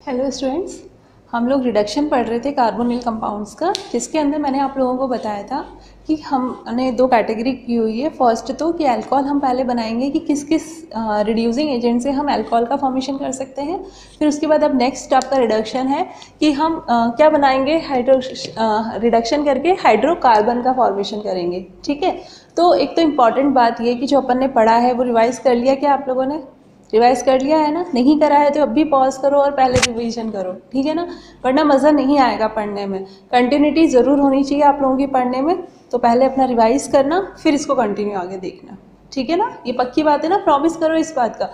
Hello students, हम लोग reduction पढ़ रहे थे कार्बोनिल कंपाउंड्स का, जिसके अंदर मैंने आप लोगों को बताया था कि हमने दो कैटेगरी की हुई है। फर्स्ट तो कि अल्कोहल हम पहले बनाएंगे कि किस किस रिड्यूसिंग एजेंट से हम अल्कोहल का फॉर्मेशन कर सकते हैं। फिर उसके बाद अब नेक्स्ट आपका रिडक्शन है कि हम क्या बनाएंगे, रिडक्शन करके हाइड्रोकार्बन का फॉर्मेशन करेंगे। ठीक है, तो एक तो इम्पॉर्टेंट बात ये कि जो अपन ने पढ़ा है वो रिवाइज कर लिया क्या आप लोगों ने? रिवाइज कर लिया है ना? नहीं करा है तो अब भी पॉज करो और पहले रिवीजन करो, ठीक है ना? वरना मज़ा नहीं आएगा पढ़ने में। कंटिन्यूटी ज़रूर होनी चाहिए आप लोगों की पढ़ने में, तो पहले अपना रिवाइज करना, फिर इसको कंटिन्यू आगे देखना, ठीक है ना? ये पक्की बात है ना? प्रॉमिस करो इस बात का।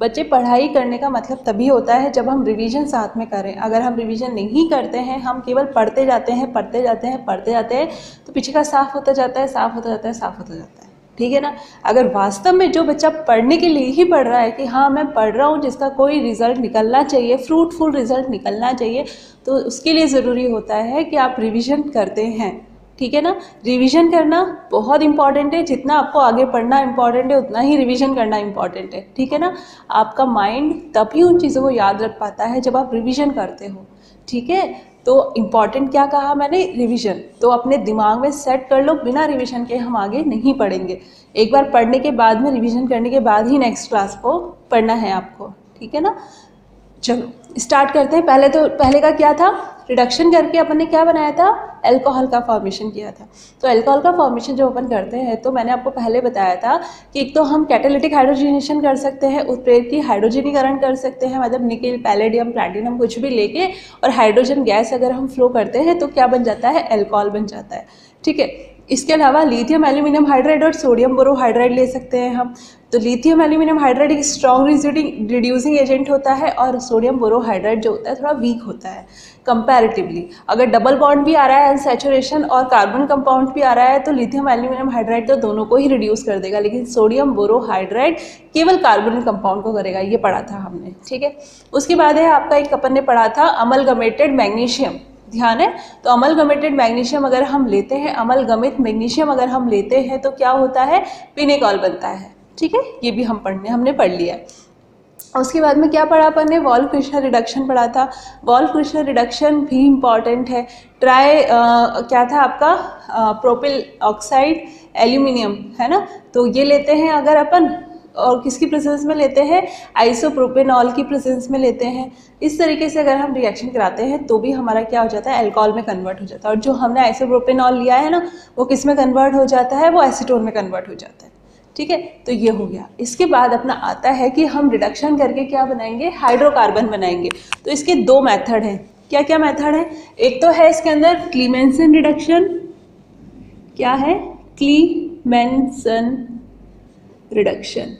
बच्चे, पढ़ाई करने का मतलब तभी होता है जब हम रिवीजन साथ में करें। अगर हम रिवीजन नहीं करते हैं, हम केवल पढ़ते जाते हैं, पढ़ते जाते हैं, पढ़ते जाते हैं, तो पीछे का साफ होता जाता है, साफ होता जाता है, साफ होता जाता है, ठीक है ना? अगर वास्तव में जो बच्चा पढ़ने के लिए ही पढ़ रहा है कि हाँ मैं पढ़ रहा हूँ, जिसका कोई रिजल्ट निकलना चाहिए, फ्रूटफुल रिजल्ट निकलना चाहिए, तो उसके लिए ज़रूरी होता है कि आप रिवीजन करते हैं, ठीक है ना? रिवीजन करना बहुत इंपॉर्टेंट है। जितना आपको आगे पढ़ना इंपॉर्टेंट है, उतना ही रिवीजन करना इंपॉर्टेंट है, ठीक है ना? आपका माइंड तभी उन चीज़ों को याद रख पाता है जब आप रिवीजन करते हो, ठीक है? तो इम्पॉर्टेंट क्या कहा मैंने? रिवीजन। तो अपने दिमाग में सेट कर लो, बिना रिवीजन के हम आगे नहीं पढ़ेंगे। एक बार पढ़ने के बाद में, रिवीजन करने के बाद ही नेक्स्ट क्लास को पढ़ना है आपको, ठीक है ना? चलो स्टार्ट करते हैं। पहले का क्या था? रिडक्शन करके अपन ने क्या बनाया था? अल्कोहल का फॉर्मेशन किया था। तो अल्कोहल का फॉर्मेशन जब अपन करते हैं तो मैंने आपको पहले बताया था कि एक तो हम कैटालिटिक हाइड्रोजनेशन कर सकते हैं, उत्प्रेरक की हाइड्रोजनीकरण कर सकते हैं, मतलब निकेल, पैलेडियम, प्लैटिनम कुछ भी लेके, और हाइड्रोजन गैस अगर हम फ्लो करते हैं तो क्या बन जाता है? अल्कोहल बन जाता है, ठीक है? इसके अलावा लिथियम एल्यूमिनियम हाइड्राइड और सोडियम बोरोहाइड्राइड ले सकते हैं हम। तो लिथियम एल्यूमिनियम हाइड्राइड एक स्ट्रॉन्ग रिड्यूसिंग एजेंट होता है, और सोडियम बोरोहाइड्राइड जो होता है थोड़ा वीक होता है कंपैरेटिवली। अगर डबल बॉन्ड भी आ रहा है, अनसैचुरेशन और कार्बन कंपाउंड भी आ रहा है, तो लिथियम एल्यूमिनियम हाइड्राइड तो दोनों को ही रिड्यूस कर देगा, लेकिन सोडियम बोरोहाइड्राइड केवल कार्बन कंपाउंड को करेगा। ये पढ़ा था हमने, ठीक है? उसके बाद है आपका एक अपन ने पढ़ा था अमलगमेटेड मैग्नीशियम, ध्यान है? तो अमलगमेटेड मैग्नीशियम अगर हम लेते हैं, अमलगमित मैग्नीशियम अगर हम लेते हैं तो क्या होता है? पिनेकॉल बनता है, ठीक है? ये भी हमने पढ़ लिया। उसके बाद में क्या पढ़ा अपन ने? वॉल्फ-क्रिश्नर रिडक्शन पढ़ा था। वॉल्फ-क्रिश्नर रिडक्शन भी इम्पॉर्टेंट है। क्या था आपका? प्रोपिल ऑक्साइड एल्यूमिनियम, है ना? तो ये लेते हैं अगर अपन, और किसकी प्रेजेंस में लेते हैं? आइसोप्रोपेनॉल की प्रेजेंस में लेते हैं। इस तरीके से अगर हम रिएक्शन कराते हैं तो भी हमारा क्या हो जाता है? अल्कोहल में कन्वर्ट हो जाता है। और जो हमने आइसोप्रोपेनॉल लिया है ना, वो किस में कन्वर्ट हो जाता है? वो एसीटोन में कन्वर्ट हो जाता है, ठीक है? तो ये हो गया। इसके बाद अपना आता है कि हम रिडक्शन करके क्या बनाएंगे? हाइड्रोकार्बन बनाएंगे। तो इसके दो मेथड हैं। क्या क्या मेथड है? एक तो है इसके अंदर क्लीमेंसन रिडक्शन। क्या है? क्लीमेंसन रिडक्शन,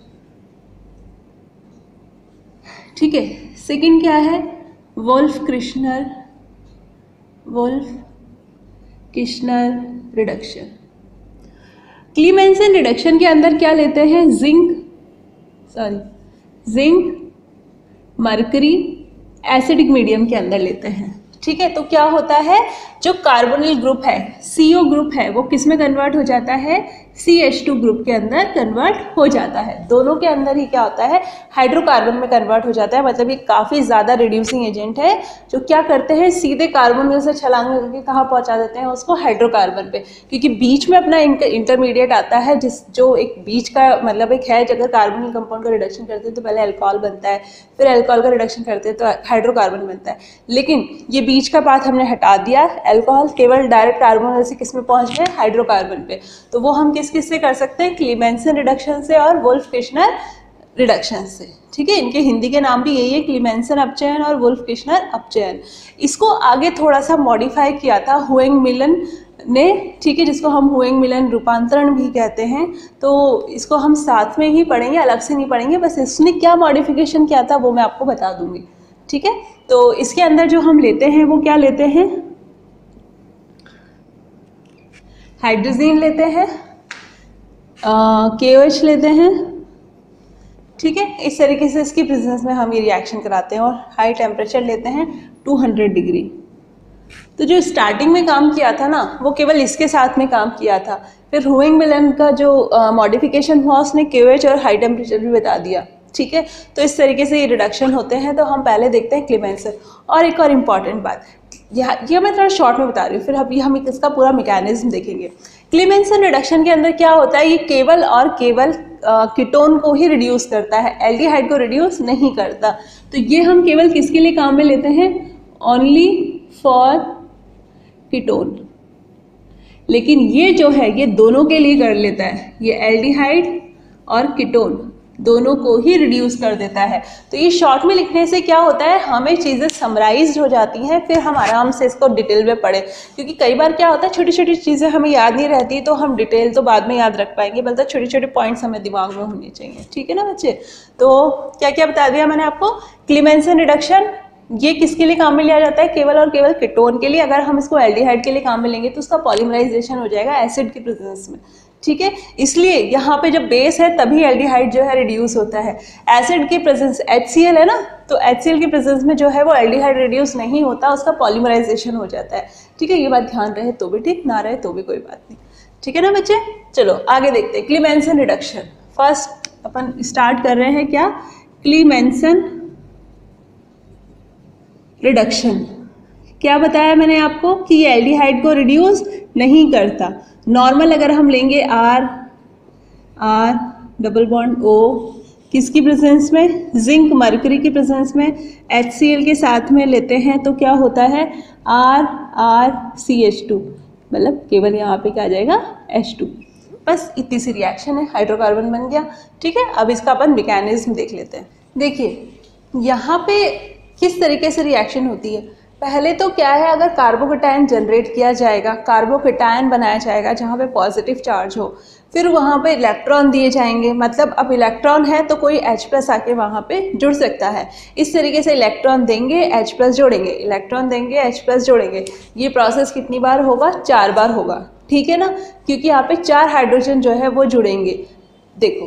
ठीक है? सेकंड क्या है? वोल्फ-क्रिश्नर रिडक्शन। क्लीमेंसन रिडक्शन के अंदर क्या लेते हैं? जिंक, मरकरी एसिडिक मीडियम के अंदर लेते हैं, ठीक है? तो क्या होता है? जो कार्बोनिल ग्रुप है, CO ग्रुप है, वो किस में कन्वर्ट हो जाता है? CH2 ग्रुप के अंदर कन्वर्ट हो जाता है। दोनों के अंदर ही क्या होता है? हाइड्रोकार्बन में कन्वर्ट हो जाता है। मतलब ये काफ़ी ज़्यादा रिड्यूसिंग एजेंट है, जो क्या करते हैं? सीधे कार्बन से छलांग करके कहाँ पहुँचा देते हैं उसको? हाइड्रोकार्बन पे। क्योंकि बीच में अपना इंटरमीडिएट आता है, जो एक बीच का मतलब एक है, अगर कार्बोनिल कंपाउंड का रिडक्शन करते हैं तो पहले अल्कोहल बनता है, फिर अल्कोहल का रिडक्शन करते हैं तो हाइड्रोकार्बन बनता है। लेकिन ये बीच का पाथ हमने हटा दिया, अल्कोहल केवल डायरेक्ट कार्बन से किस में पहुँच गए? हाइड्रोकार्बन पे। तो वो हम किस से कर सकते हैं? क्लीमेंसन रिडक्शन से और वोल्फ-क्रिश्नर रिडक्शन से, ठीक है? इनके हिंदी के नाम भी यही है, क्लीमेंसन अपचयन और वोल्फ-क्रिश्नर अपचयन। इसको आगे थोड़ा सा मॉडिफाई किया था हुएंग-मिलन ने, ठीक है? जिसको हम हुएंग-मिलन रूपांतरण भी कहते हैं। तो इसको हम साथ में ही पढ़ेंगे, अलग से नहीं पढ़ेंगे। बस इसने क्या मॉडिफिकेशन किया था वो मैं आपको बता दूंगी, ठीक है? तो इसके अंदर जो हम लेते हैं वो क्या लेते हैं? हाइड्रोजीन लेते हैं, KOH लेते हैं, ठीक है? इस तरीके से इसकी प्रेजेंस में हम ये रिएक्शन कराते हैं, और हाई टेम्परेचर लेते हैं 200 डिग्री। तो जो स्टार्टिंग में काम किया था ना, वो केवल इसके साथ में काम किया था। फिर हुएंग-मिलन का जो मॉडिफिकेशन हुआ, उसने KOH और हाई टेम्परेचर भी बता दिया, ठीक है। तो इस तरीके से ये रिडक्शन होते हैं। तो हम पहले देखते हैं क्लीमेंसन। और एक और इम्पॉर्टेंट बात, यह मैं थोड़ा शॉर्ट में बता रही हूँ, फिर अभी हम इसका पूरा मैकेनिज्म देखेंगे। क्लीमेंसन रिडक्शन के अंदर क्या होता है, ये केवल और केवल कीटोन को ही रिड्यूस करता है, एल्डिहाइड को रिड्यूस नहीं करता। तो ये हम केवल किसके लिए काम में लेते हैं, ओनली फॉर कीटोन। लेकिन ये जो है ये दोनों के लिए कर लेता है, ये एल्डिहाइड और कीटोन दोनों को ही रिड्यूस कर देता है। तो ये शॉर्ट में लिखने से क्या होता है, हमें चीज़ें समराइज्ड हो जाती हैं, फिर हम आराम से इसको डिटेल में पढ़ें। क्योंकि कई बार क्या होता है, छोटी छोटी चीज़ें हमें याद नहीं रहती, तो हम डिटेल तो बाद में याद रख पाएंगे, बल्कि छोटे छोटे पॉइंट्स हमें दिमाग में होने चाहिए। ठीक है ना बच्चे। तो क्या क्या बता दिया मैंने आपको। क्लीमेंसन रिडक्शन ये किसके लिए काम में लिया जाता है, केवल और केवल कीटोन के लिए। अगर हम इसको एल्डिहाइड के लिए काम में लेंगे तो उसका पॉलीमराइजेशन हो जाएगा एसिड की प्रेजेंस में। ठीक है, इसलिए यहाँ पे जब बेस है तभी एल्डिहाइड जो है रिड्यूस होता है। एसिड की प्रेजेंस HCl है ना, तो HCl की प्रेजेंस में जो है वो एल्डिहाइड रिड्यूस नहीं होता, उसका पॉलीमराइजेशन हो जाता है। ठीक है, ये बात ध्यान रहे तो भी ठीक, ना रहे तो भी कोई बात नहीं। ठीक है ना बच्चे। चलो आगे देखते हैं क्लीमेंसन रिडक्शन। फर्स्ट अपन स्टार्ट कर रहे हैं क्या, क्लीमेंसन रिडक्शन। क्या बताया मैंने आपको कि ये एल्डिहाइड को रिड्यूस नहीं करता। नॉर्मल अगर हम लेंगे R डबल बॉन्ड O किसकी प्रेजेंस में, जिंक मरकरी की प्रेजेंस में HCl के साथ में लेते हैं तो क्या होता है RCH2, मतलब केवल यहाँ पे क्या आ जाएगा H2। बस इतनी सी रिएक्शन है, हाइड्रोकार्बन बन गया। ठीक है, अब इसका अपन मैकेनिज्म देख लेते हैं। देखिए यहाँ पे किस तरीके से रिएक्शन होती है। पहले तो क्या है, अगर कार्बोकेटायन जनरेट किया जाएगा, कार्बोकेटायन बनाया जाएगा जहाँ पे पॉजिटिव चार्ज हो, फिर वहाँ पे इलेक्ट्रॉन दिए जाएंगे। मतलब अब इलेक्ट्रॉन है तो कोई H+ आके वहाँ पे जुड़ सकता है। इस तरीके से इलेक्ट्रॉन देंगे H+ जोड़ेंगे, इलेक्ट्रॉन देंगे H+ जोड़ेंगे। ये प्रोसेस कितनी बार होगा, 4 बार होगा। ठीक है ना, क्योंकि यहाँ पे 4 हाइड्रोजन जो है वो जुड़ेंगे। देखो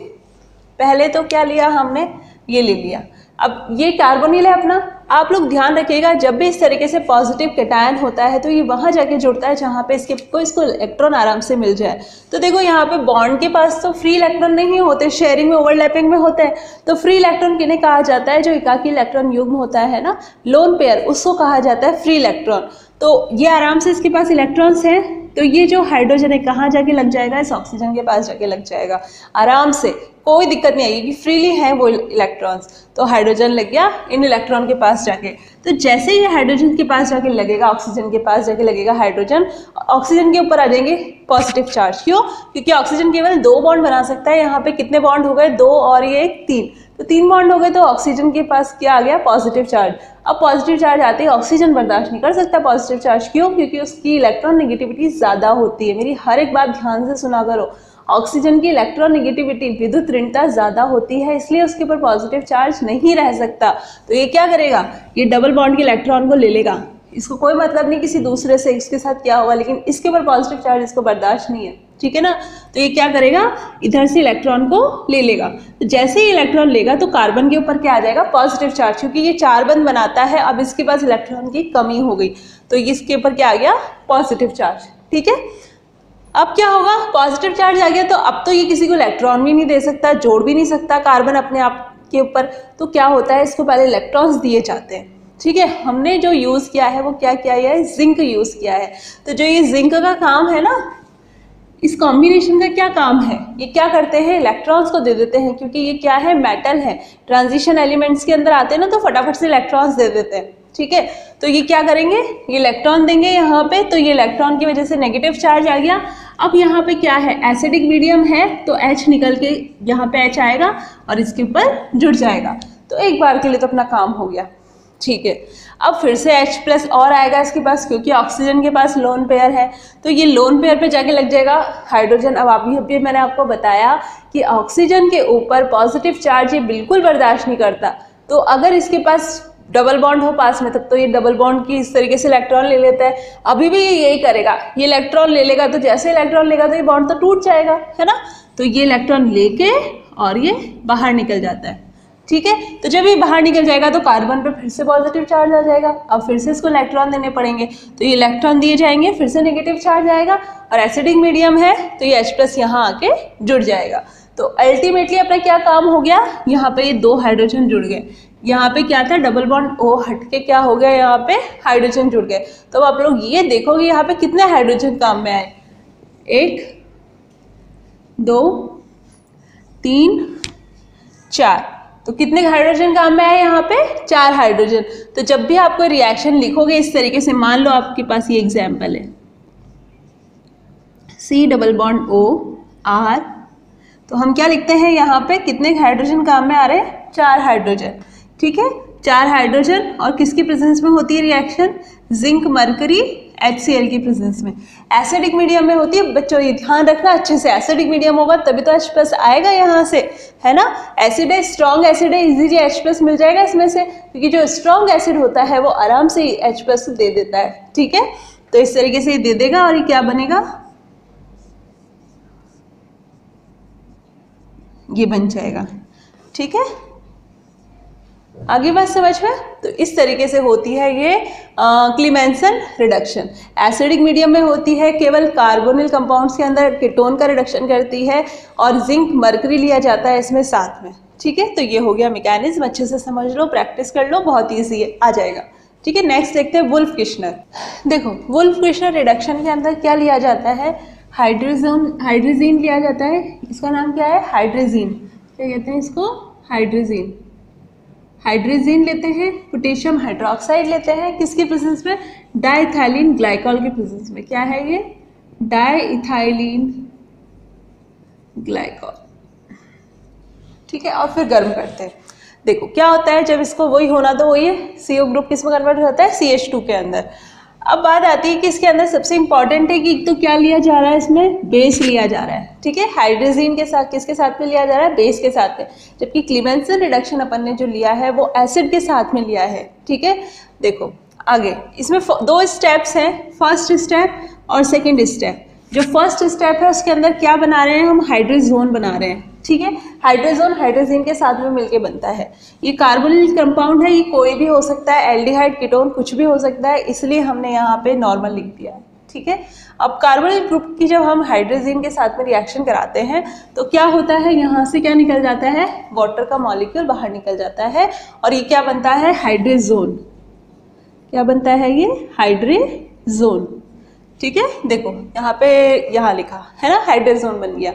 पहले तो क्या लिया हमने, ये ले लिया। अब ये कार्बोनिल है अपना। आप लोग ध्यान रखिएगा, जब भी इस तरीके से पॉजिटिव कैटायन होता है तो ये वहाँ जाके जुड़ता है जहाँ पे इसको इलेक्ट्रॉन आराम से मिल जाए। तो देखो यहाँ पे बॉन्ड के पास तो फ्री इलेक्ट्रॉन नहीं होते, शेयरिंग में ओवरलैपिंग में होते हैं। तो फ्री इलेक्ट्रॉन किन्हें कहा जाता है, जो एकाकी इलेक्ट्रॉन युग्म होता है ना, लोन पेयर, उसको कहा जाता है फ्री इलेक्ट्रॉन। तो ये आराम से इसके पास इलेक्ट्रॉन्स हैं, तो ये जो हाइड्रोजन है कहाँ जाके लग जाएगा, इस ऑक्सीजन के पास जाके लग जाएगा आराम से, कोई दिक्कत नहीं आएगी, फ्रीली है वो इलेक्ट्रॉन्स। तो हाइड्रोजन लग गया इन इलेक्ट्रॉन के पास जाके। तो जैसे ही हाइड्रोजन के पास जाके लगेगा, ऑक्सीजन के पास जाके लगेगा हाइड्रोजन, ऑक्सीजन के ऊपर आ जाएंगे पॉजिटिव चार्ज। क्यों, क्योंकि ऑक्सीजन केवल 2 बॉन्ड बना सकता है। यहाँ पे कितने बॉन्ड हो गए, 2 और ये 1, 3। तो 3 बॉन्ड हो गए, तो ऑक्सीजन के पास क्या आ गया, पॉजिटिव चार्ज। अब पॉजिटिव चार्ज आते ही ऑक्सीजन बर्दाश्त नहीं कर सकता पॉजिटिव चार्ज। क्यों, क्योंकि उसकी इलेक्ट्रॉन नेगेटिविटी ज़्यादा होती है। मेरी हर एक बात ध्यान से सुना करो, ऑक्सीजन की इलेक्ट्रॉन नेगेटिविटी, विद्युत ऋणता ज़्यादा होती है, इसलिए उसके ऊपर पॉजिटिव चार्ज नहीं रह सकता। तो ये क्या करेगा, ये डबल बॉन्ड के इलेक्ट्रॉन को ले लेगा। इसको कोई मतलब नहीं किसी दूसरे से इसके साथ क्या होगा, लेकिन इसके ऊपर पॉजिटिव चार्ज इसको बर्दाश्त नहीं है। ठीक है ना, तो ये क्या करेगा, इधर से इलेक्ट्रॉन को ले लेगा। तो जैसे ही इलेक्ट्रॉन लेगा तो कार्बन के ऊपर क्या आ जाएगा, पॉजिटिव चार्ज, क्योंकि ये 4 बंध बनाता है। अब इसके पास इलेक्ट्रॉन की कमी हो गई, तो इसके ऊपर क्या आ गया, पॉजिटिव चार्ज। ठीक है, अब क्या होगा, पॉजिटिव चार्ज आ गया, तो अब तो ये किसी को इलेक्ट्रॉन भी नहीं दे सकता, जोड़ भी नहीं सकता कार्बन अपने आप के ऊपर। तो क्या होता है, इसको पहले इलेक्ट्रॉन्स दिए जाते हैं। ठीक है, हमने जो यूज़ किया है वो क्या किया है, जिंक यूज़ किया है। तो जो ये जिंक का काम है ना, इस कॉम्बिनेशन का क्या काम है, ये क्या करते हैं, इलेक्ट्रॉन्स को दे देते हैं। क्योंकि ये क्या है, मेटल है, ट्रांजिशन एलिमेंट्स के अंदर आते हैं ना, तो फटाफट से इलेक्ट्रॉन्स दे देते हैं। ठीक है, तो ये क्या करेंगे, ये इलेक्ट्रॉन देंगे यहाँ पे, तो ये इलेक्ट्रॉन की वजह से नेगेटिव चार्ज आ गया। अब यहाँ पे क्या है, एसिडिक मीडियम है, तो H निकल के यहाँ पे H आएगा और इसके ऊपर जुड़ जाएगा। तो एक बार के लिए तो अपना काम हो गया। ठीक है, अब फिर से H+ और आएगा इसके पास, क्योंकि ऑक्सीजन के पास लोन पेयर है, तो ये लोन पेयर पे जाके लग जाएगा हाइड्रोजन। अब अभी मैंने आपको बताया कि ऑक्सीजन के ऊपर पॉजिटिव चार्ज ये बिल्कुल बर्दाश्त नहीं करता। तो अगर इसके पास डबल बॉन्ड हो पास में, तब तो ये डबल बॉन्ड की इस तरीके से इलेक्ट्रॉन ले लेता है। अभी भी ये यही करेगा, ये इलेक्ट्रॉन ले लेगा, तो जैसे इलेक्ट्रॉन लेगा तो ये बॉन्ड तो टूट जाएगा, है ना। तो ये इलेक्ट्रॉन लेके और ये बाहर निकल जाता है। ठीक है, तो जब ये बाहर निकल जाएगा तो कार्बन पे फिर से पॉजिटिव चार्ज आ जाएगा। अब फिर से इसको इलेक्ट्रॉन देने पड़ेंगे, तो ये इलेक्ट्रॉन दिए जाएंगे, फिर से नेगेटिव चार्ज आएगा। और एसिडिक मीडियम है तो ये H+ यहाँ आके जुड़ जाएगा। तो अल्टीमेटली अपना क्या काम हो गया, यहाँ पे ये 2 हाइड्रोजन जुड़ गए, यहाँ पे क्या था डबल बॉन्ड O हट के क्या हो गया, यहाँ पे हाइड्रोजन जुड़ गए। तो आप लोग ये देखोगे यहाँ पे कितने हाइड्रोजन काम में आए, 1 2 3 4, तो कितने हाइड्रोजन काम में आए यहाँ पे, 4 हाइड्रोजन। तो जब भी आपको रिएक्शन लिखोगे इस तरीके से, मान लो आपके पास ये एग्जाम्पल है C double bond O R, तो हम क्या लिखते हैं यहाँ पे कितने हाइड्रोजन काम में आ रहे हैं, 4 हाइड्रोजन। ठीक है, 4 हाइड्रोजन, और किसकी प्रेजेंस में होती है रिएक्शन, जिंक मरकरी HCl की प्रेजेंस में। एसिडिक मीडियम में होती है बच्चों, ये ध्यान रखना अच्छे से, एसिडिक मीडियम होगा तभी तो H+ आएगा यहाँ से, है ना। एसिड है, स्ट्रॉन्ग एसिड है, इजीली H+ मिल जाएगा इसमें से, क्योंकि जो स्ट्रॉन्ग एसिड होता है वो आराम से H+ दे देता है। ठीक है, तो इस तरीके से ये दे देगा और ये क्या बनेगा, ये बन जाएगा। ठीक है, आगे बात समझ में। तो इस तरीके से होती है ये क्लीमेंसन रिडक्शन। एसिडिक मीडियम में होती है, केवल कार्बोनिल कंपाउंड्स के अंदर कीटोन का रिडक्शन करती है, और जिंक मरकरी लिया जाता है इसमें साथ में। ठीक है, तो ये हो गया मैकेनिज्म, अच्छे से समझ लो, प्रैक्टिस कर लो, बहुत ईजी है, आ जाएगा। ठीक है, नेक्स्ट देखते हैं वुल्फ किश्नर। देखो वुल्फ किश्नर रिडक्शन के अंदर क्या लिया जाता है, हाइड्रोजीन लिया जाता है, इसका नाम क्या है, हाइड्रोजीन, क्या कहते हैं इसको, हाइड्रोजीन लेते हैं, पोटेशियम हाइड्रोक्साइड लेते हैं, किसकी प्रेजेंस में, डाइथाइलिन ग्लाइकॉल की प्रेजेंस में। क्या है ये, डाइथाइलिन ग्लाइकॉल। ठीक है, और फिर गर्म करते हैं। देखो क्या होता है, जब इसको वही होना तो वही है, CO ग्रुप किस में कन्वर्ट होता है, CH2 के अंदर। अब बात आती है कि इसके अंदर सबसे इंपॉर्टेंट है कि तो क्या लिया जा रहा है, इसमें बेस लिया जा रहा है। ठीक है, हाइड्रोजीन के साथ किसके साथ में लिया जा रहा है, बेस के साथ में, जबकि क्लीमेंसन रिडक्शन अपन ने जो लिया है वो एसिड के साथ में लिया है। ठीक है, देखो आगे इसमें 2 स्टेप्स हैं, फर्स्ट स्टेप और सेकेंड स्टेप। जो फर्स्ट स्टेप है उसके अंदर क्या बना रहे हैं हम, हाइड्रोजोन बना रहे हैं। ठीक है, हाइड्रोजोन हाइड्रोजीन के साथ में मिलके बनता है। ये कार्बोनिल कंपाउंड है, ये कोई भी हो सकता है, एल्डिहाइड कीटोन कुछ भी हो सकता है, इसलिए हमने यहाँ पे नॉर्मल लिख दिया है। ठीक है, अब कार्बोनिल ग्रुप की जब हम हाइड्रोजीन के साथ में रिएक्शन कराते हैं तो क्या होता है, यहाँ से क्या निकल जाता है, वाटर का मॉलिक्यूल बाहर निकल जाता है, और ये क्या बनता है, हाइड्रोजोन। क्या बनता है ये, हाइड्रोजोन। ठीक है, देखो यहाँ पे यहाँ लिखा है ना, हाइड्रोजोन बन गया।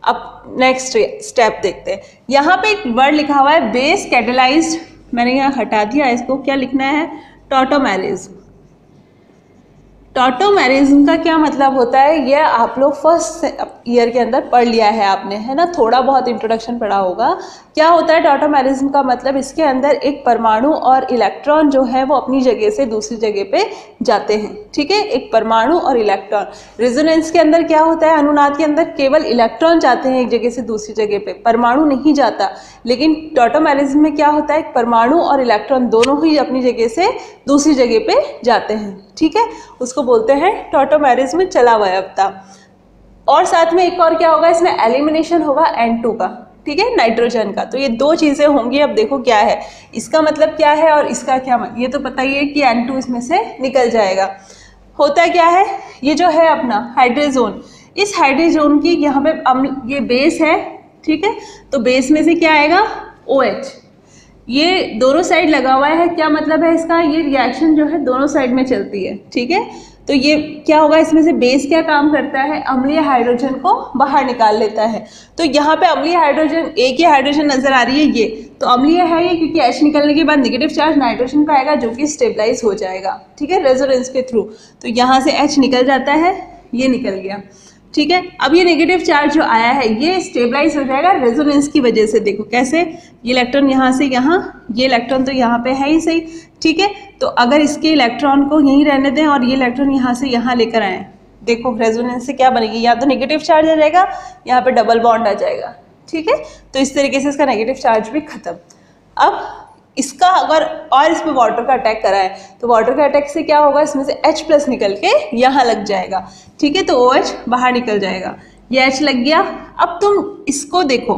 अब नेक्स्ट स्टेप देखते हैं, यहाँ पे एक वर्ड लिखा हुआ है बेस कैटेलाइज्ड, मैंने यहाँ हटा दिया, इसको क्या लिखना है, टॉटोमेरिज्म। टॉटोमेरिज्म का क्या मतलब होता है, ये आप लोग फर्स्ट ईयर के अंदर पढ़ लिया है आपने, है ना, थोड़ा बहुत इंट्रोडक्शन पढ़ा होगा। क्या होता है टॉटोमेरिज्म का मतलब, इसके अंदर एक परमाणु और इलेक्ट्रॉन जो है वो अपनी जगह से दूसरी जगह पे जाते हैं। ठीक है, एक परमाणु और इलेक्ट्रॉन। रेजोनेंस के अंदर क्या होता है, अनुनाद के अंदर केवल इलेक्ट्रॉन जाते हैं एक जगह से दूसरी जगह पे, परमाणु नहीं जाता। लेकिन टॉटोमेरिज्म में क्या होता है, एक परमाणु और इलेक्ट्रॉन दोनों ही अपनी जगह से दूसरी जगह पे जाते हैं। ठीक है, उसको बोलते हैं टॉटोमेरिज्म चलावयवता। और साथ में एक और क्या होगा, इसमें एलिमिनेशन होगा N2 का। ठीक है, नाइट्रोजन का। तो ये 2 चीजें होंगी। अब देखो क्या है, इसका मतलब क्या है और इसका क्या मतलब, ये तो पता ही है कि N2 इसमें से निकल जाएगा। होता क्या है, ये जो है अपना हाइड्रोजोन, इस हाइड्रोजोन की यहाँ पे ये बेस है। ठीक है, तो बेस में से क्या आएगा, OH। ये दोनों साइड लगा हुआ है, क्या मतलब है इसका, ये रिएक्शन जो है दोनों साइड में चलती है। ठीक है, तो ये क्या होगा, इसमें से बेस क्या काम करता है, अम्लीय हाइड्रोजन को बाहर निकाल लेता है। तो यहाँ पे अम्लीय हाइड्रोजन, एक ही हाइड्रोजन नजर आ रही है ये, तो अम्लीय है ये, क्योंकि H निकलने के बाद नेगेटिव चार्ज नाइट्रोजन पे आएगा जो कि स्टेबलाइज हो जाएगा। ठीक है, रेजोनेंस के थ्रू। तो यहाँ से H निकल जाता है, ये निकल गया। ठीक है, अब ये नेगेटिव चार्ज जो आया है ये स्टेबलाइज हो जाएगा रेजोनेंस की वजह से। देखो कैसे, ये इलेक्ट्रॉन यहाँ से यहाँ, ये इलेक्ट्रॉन तो यहाँ पे है ही सही। ठीक है, तो अगर इसके इलेक्ट्रॉन को यहीं रहने दें और ये इलेक्ट्रॉन यहाँ से यहाँ लेकर आए, देखो रेजोनेंस से क्या बनेगी, या तो नेगेटिव चार्ज आ जाएगा, यहाँ पे डबल बॉन्ड आ जाएगा। ठीक है, तो इस तरीके से इसका नेगेटिव चार्ज भी खत्म। अब इसका अगर और इसमें वाटर का अटैक करा है तो वाटर का अटैक से क्या होगा, इसमें से H+ निकल के यहाँ लग जाएगा। ठीक है, तो OH बाहर निकल जाएगा, ये H लग गया। अब तुम इसको देखो,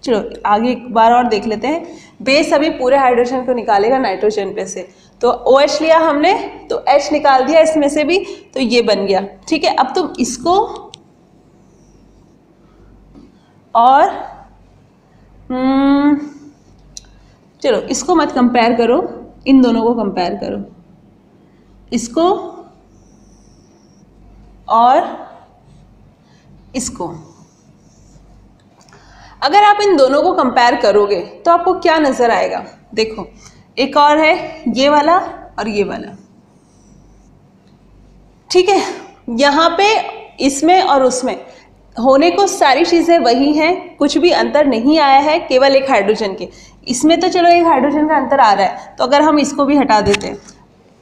चलो आगे एक बार और देख लेते हैं। बेस अभी पूरे हाइड्रोजन को निकालेगा नाइट्रोजन पे से, तो OH लिया हमने, तो H निकाल दिया इसमें से भी, तो ये बन गया। ठीक है, अब तुम इसको और चलो इसको मत कंपेयर करो, इन दोनों को कंपेयर करो, इसको और इसको। अगर आप इन दोनों को कंपेयर करोगे तो आपको क्या नजर आएगा? देखो एक और है ये वाला और ये वाला, ठीक है। यहाँ पे इसमें और उसमें होने को सारी चीजें वही हैं, कुछ भी अंतर नहीं आया है, केवल एक हाइड्रोजन के। इसमें तो चलो एक हाइड्रोजन का अंतर आ रहा है, तो अगर हम इसको भी हटा देते हैं,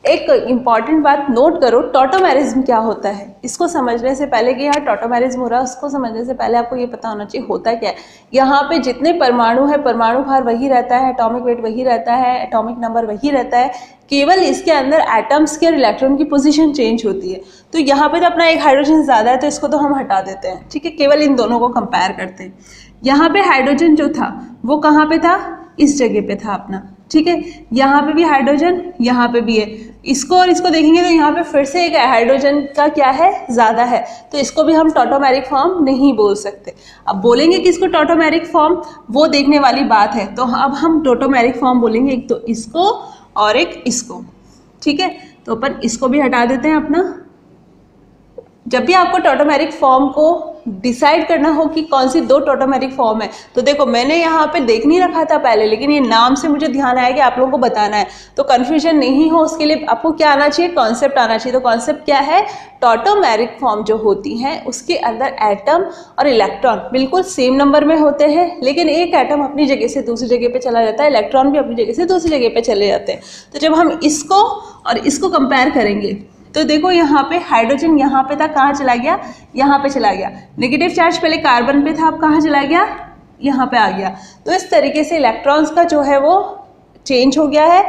एक इम्पॉर्टेंट बात नोट करो, टॉटोमेरिज्म क्या होता है। इसको समझने से पहले कि यहाँ टॉटोमेरिज्म हो रहा है, उसको समझने से पहले आपको ये पता होना चाहिए होता क्या है। यहाँ पे जितने परमाणु है, परमाणु भार वही रहता है, एटॉमिक वेट वही रहता है, एटॉमिक नंबर वही रहता है, केवल इसके अंदर एटम्स के और इलेक्ट्रॉन की पोजीशन चेंज होती है। तो यहाँ पे तो अपना एक हाइड्रोजन ज़्यादा है, तो इसको तो हम हटा देते हैं, ठीक है। केवल इन दोनों को कंपेयर करते हैं। यहाँ पे हाइड्रोजन जो था वो कहाँ पे था? इस जगह पे था अपना, ठीक है। यहाँ पे भी हाइड्रोजन, यहाँ पे भी है। इसको और इसको देखेंगे तो यहाँ पे फिर से एक हाइड्रोजन का क्या है? ज़्यादा है, तो इसको भी हम टॉटोमेरिक फॉर्म नहीं बोल सकते। अब बोलेंगे कि इसको टॉटोमेरिक फॉर्म, वो देखने वाली बात है। तो अब हम टॉटोमेरिक फॉर्म बोलेंगे, एक तो इसको और एक इसको, ठीक है। तो अपन इसको भी हटा देते हैं अपना। जब भी आपको टॉटोमेरिक फॉर्म को डिसाइड करना हो कि कौन सी दो टॉटोमेरिक फॉर्म है, तो देखो मैंने यहाँ पे देख नहीं रखा था पहले, लेकिन ये नाम से मुझे ध्यान आया कि आप लोगों को बताना है, तो कन्फ्यूजन नहीं हो उसके लिए आपको क्या आना चाहिए? कॉन्सेप्ट आना चाहिए। तो कॉन्सेप्ट क्या है? टॉटोमेरिक फॉर्म जो होती है उसके अंदर एटम और इलेक्ट्रॉन बिल्कुल सेम नंबर में होते हैं, लेकिन एक एटम अपनी जगह से दूसरी जगह पे चला जाता है, इलेक्ट्रॉन भी अपनी जगह से दूसरी जगह पे चले जाते हैं। तो जब हम इसको और इसको कंपेयर करेंगे तो देखो यहाँ पे हाइड्रोजन यहाँ पे था, कहाँ चला गया? यहाँ पे चला गया। नेगेटिव चार्ज पहले कार्बन पे था, अब कहाँ चला गया? यहाँ पे आ गया। तो इस तरीके से इलेक्ट्रॉन्स का जो है वो चेंज हो गया है,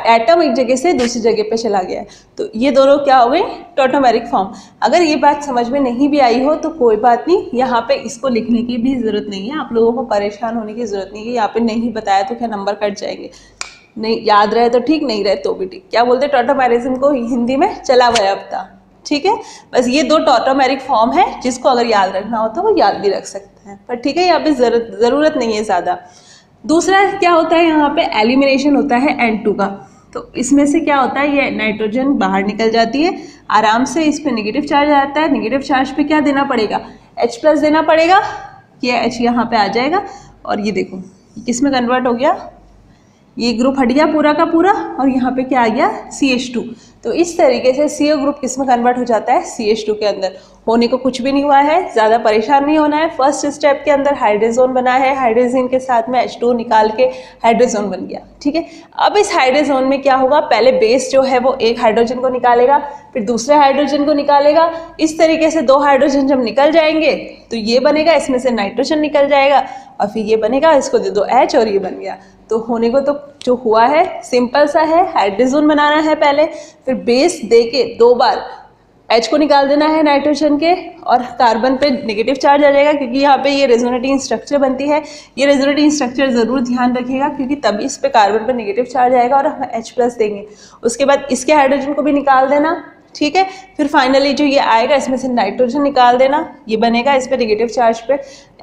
एटम एक जगह से दूसरी जगह पे चला गया है। तो ये दोनों क्या हो गए? Tautomeric form. अगर ये बात समझ में नहीं भी आई हो तो कोई बात नहीं, यहाँ पे इसको लिखने की भी जरूरत नहीं है, आप लोगों को परेशान होने की जरूरत नहीं है। यहाँ पे नहीं बताया तो क्या नंबर कट जाएंगे? नहीं याद रहे तो ठीक, नहीं रहे तो भी ठीक। क्या बोलते हैं टॉटोमेरिज्म को हिंदी में? चला हुआ हफ्ता, ठीक है। बस ये दो टॉटोमेरिक फॉर्म है, जिसको अगर याद रखना हो तो वो याद भी रख सकते हैं, पर ठीक है यहाँ पे ज़रूरत नहीं है ज़्यादा। दूसरा क्या होता है यहाँ पे? एलिमिनेशन होता है N2 का। तो इसमें से क्या होता है? ये नाइट्रोजन बाहर निकल जाती है आराम से, इस पर नेगेटिव चार्ज आता है। नेगेटिव चार्ज पे क्या देना पड़ेगा? H+ देना पड़ेगा, ये H यहाँ पे आ जाएगा और ये देखो किस में कन्वर्ट हो गया? ये ग्रुप हट गया पूरा का पूरा और यहाँ पे क्या आ गया? CH2। तो इस तरीके से CO ग्रुप किस में कन्वर्ट हो जाता है? CH2 के अंदर। होने को कुछ भी नहीं हुआ है, ज़्यादा परेशान नहीं होना है। फर्स्ट स्टेप के अंदर हाइड्रोजन बना है, हाइड्रोजन के साथ में H2 निकाल के हाइड्रोजन बन गया, ठीक है। अब इस हाइड्रोजन में क्या होगा? पहले बेस जो है वो एक हाइड्रोजन को निकालेगा, फिर दूसरे हाइड्रोजन को निकालेगा। इस तरीके से दो हाइड्रोजन जब निकल जाएंगे तो ये बनेगा, इसमें से नाइट्रोजन निकल जाएगा और फिर ये बनेगा, इसको दे दो H और ये बन गया। तो होने को तो जो हुआ है सिंपल सा है, हाइड्रोजन बनाना है पहले, फिर बेस दे के दो बार H को निकाल देना है नाइट्रोजन के, और कार्बन पे नेगेटिव चार्ज आ जाएगा क्योंकि यहाँ पे ये रेजोनेटिंग स्ट्रक्चर बनती है। ये रेजोनेटिंग स्ट्रक्चर ज़रूर ध्यान रखिएगा क्योंकि तभी इस पे कार्बन पे नेगेटिव चार्ज आएगा और हम H+ देंगे। उसके बाद इसके हाइड्रोजन को भी निकाल देना, ठीक है। फिर फाइनली जो ये आएगा इसमें से नाइट्रोजन निकाल देना, ये बनेगा इस पे नेगेटिव चार्ज पे।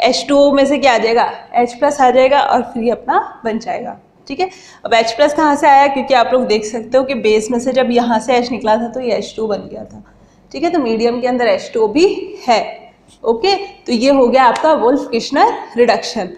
H2O में से क्या आ जाएगा? H+ आ जाएगा और फिर ये अपना बन जाएगा, ठीक है। अब H+ कहाँ से आया? क्योंकि आप लोग देख सकते हो कि बेस में से जब यहाँ से H निकला था तो ये H2 बन गया था, ठीक है। तो मीडियम के अंदर H2O भी है, ओके। तो ये हो गया आपका वुल्फ किश्नर रिडक्शन।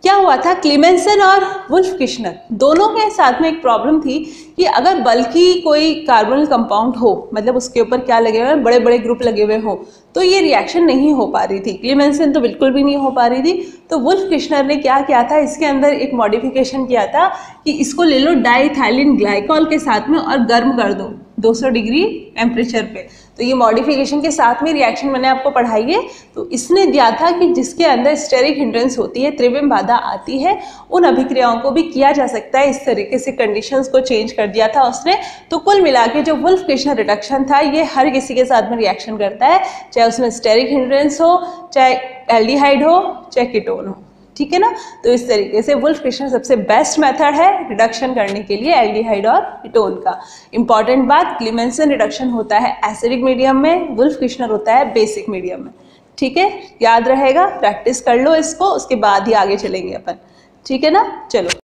क्या हुआ था? क्लीमेंसन और वुल्फ किश्नर दोनों के साथ में एक प्रॉब्लम थी कि अगर बल्कि कोई कार्बोनिल कंपाउंड हो, मतलब उसके ऊपर क्या लगे हुए हैं? बड़े बड़े ग्रुप लगे हुए हो, तो ये रिएक्शन नहीं हो पा रही थी। क्लीमेंसन तो बिल्कुल भी नहीं हो पा रही थी। तो वुल्फ किश्नर ने क्या किया था? इसके अंदर एक मॉडिफिकेशन किया था कि इसको ले लो डाइइथाइलिन ग्लाइकॉल के साथ में और गर्म कर दो 200 डिग्री टेम्परेचर पे। तो ये मॉडिफिकेशन के साथ में रिएक्शन मैंने आपको पढ़ाई है। तो इसने दिया था कि जिसके अंदर स्टेरिक हिंड्रेंस होती है, त्रिविम बाधा आती है, उन अभिक्रियाओं को भी किया जा सकता है। इस तरीके से कंडीशंस को चेंज कर दिया था उसने। तो कुल मिला के जो वुल्फ किश्नर रिडक्शन था ये हर किसी के साथ में रिएक्शन करता है, चाहे उसमें स्टेरिक हिंड्रेंस हो, चाहे एल्डिहाइड हो, चाहे कीटोन हो, ठीक है ना। तो इस तरीके से वुल्फ किश्नर सबसे बेस्ट मेथड है रिडक्शन करने के लिए एल्डिहाइड और कीटोन का। इंपॉर्टेंट बात, क्लीमेंसन रिडक्शन होता है एसिडिक मीडियम में, वुल्फ किश्नर होता है बेसिक मीडियम में, ठीक है, याद रहेगा, प्रैक्टिस कर लो इसको, उसके बाद ही आगे चलेंगे अपन। ठीक है ना, चलो।